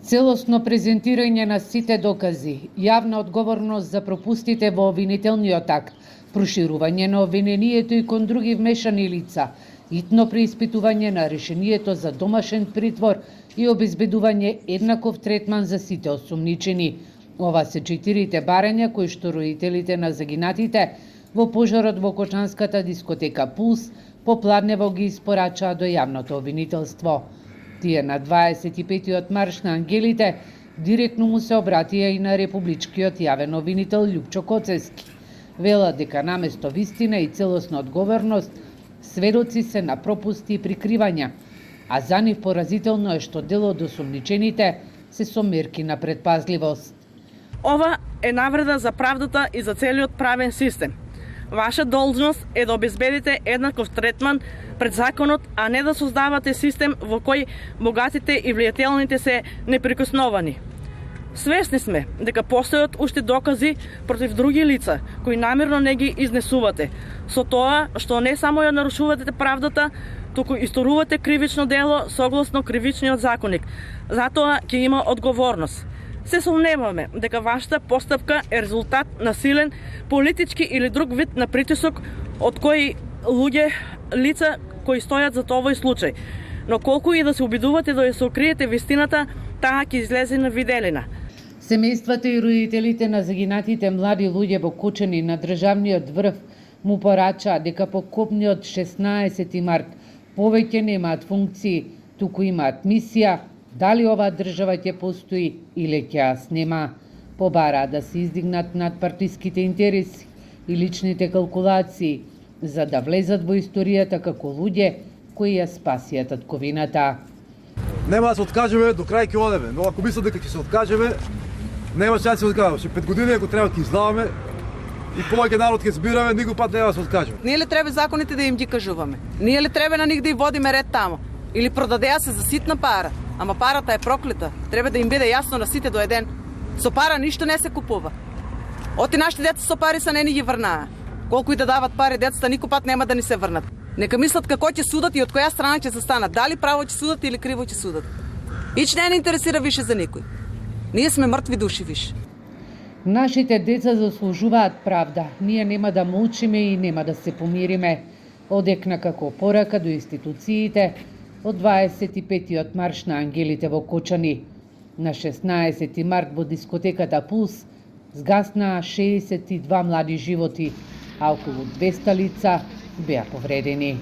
Целосно презентирање на сите докази, јавна одговорност за пропустите во обвинителниот акт, проширување на обвинението и кон други вмешани лица, итно преиспитување на решението за домашен притвор и обезбедување еднаков третман за сите осумничени. Ова се 4 барања кои што родителите на загинатите во пожарот во кочанската дискотека Пулс попладнево ги испорачаа до јавното обвинителство. Тие на 25 марш на Ангелите директно му се обратија и на републичкиот јавен обвинител Љупчо Коцевски. Велат дека наместо вистина и целосна одговорност, сведоци се на пропусти и прикривања, а за нив поразително е што дел од осумничените се со мерки на предпазливост. Ова е навреда за правдата и за целиот правен систем. Ваша должност е да обезбедите еднаков третман пред законот, а не да создавате систем во кој богатите и влијателните се неприкосновани. Свесни сме дека постојат уште докази против други лица кои намерно не ги изнесувате, со тоа што не само ја нарушувате правдата, туку исторувате кривично дело согласно кривичниот законник. Затоа ќе има одговорност. Се сомневаме дека вашата постапка е резултат на силен политички или друг вид на притисок од кои лица кои стојат за овој случај. Но колку и да се обидувате да ја сокриете вистината, таа ќе излезе на виделина. Семејствата и родителите на загинатите млади луѓе во Кочани на државниот врв му порачаа дека по копниот 16 март повеќе немаат функции, туку имаат мисија. Дали оваа држава ќе постои или ќе ја снема, побараа да се издигнат над партиските интереси и личните калкулации, за да влезат во историјата како луѓе кои ја спасија татковината. Нема да се откажеме, до крај ќе одеме, но ако мислат дека ќе се откажеме, нема шанси да се откажеме. Ше 5 години ако треба ќе излаваме и повеќе народ ќе збираме, никој пат нема да се откажеме. Ние ли треба законите да им ги кажуваме? Ние ли треба на нив да им водиме ред тамо? Или продадеа се за ситна пара? Ама парата е проклета. Треба да им биде јасно на сите до еден. Со пара ништо не се купува. Оти нашите деца со пари са не ни ги врнаа. Колку и да дават пари децата, никој пат нема да ни се врнат. Нека мислат како ќе судат и од која страна ќе се станат. Дали право ќе судат или криво ќе судат. Ич не интересира више за никој. Ние сме мртви души више. Нашите деца заслужуваат правда. Ние нема да молчиме и нема да се помириме. Одекна како порака до институциите од 25 марш на Ангелите во Кочани. На 16 март во дискотеката Пулс згаснаа 62 млади животи, а околу 200 лица беа повредени.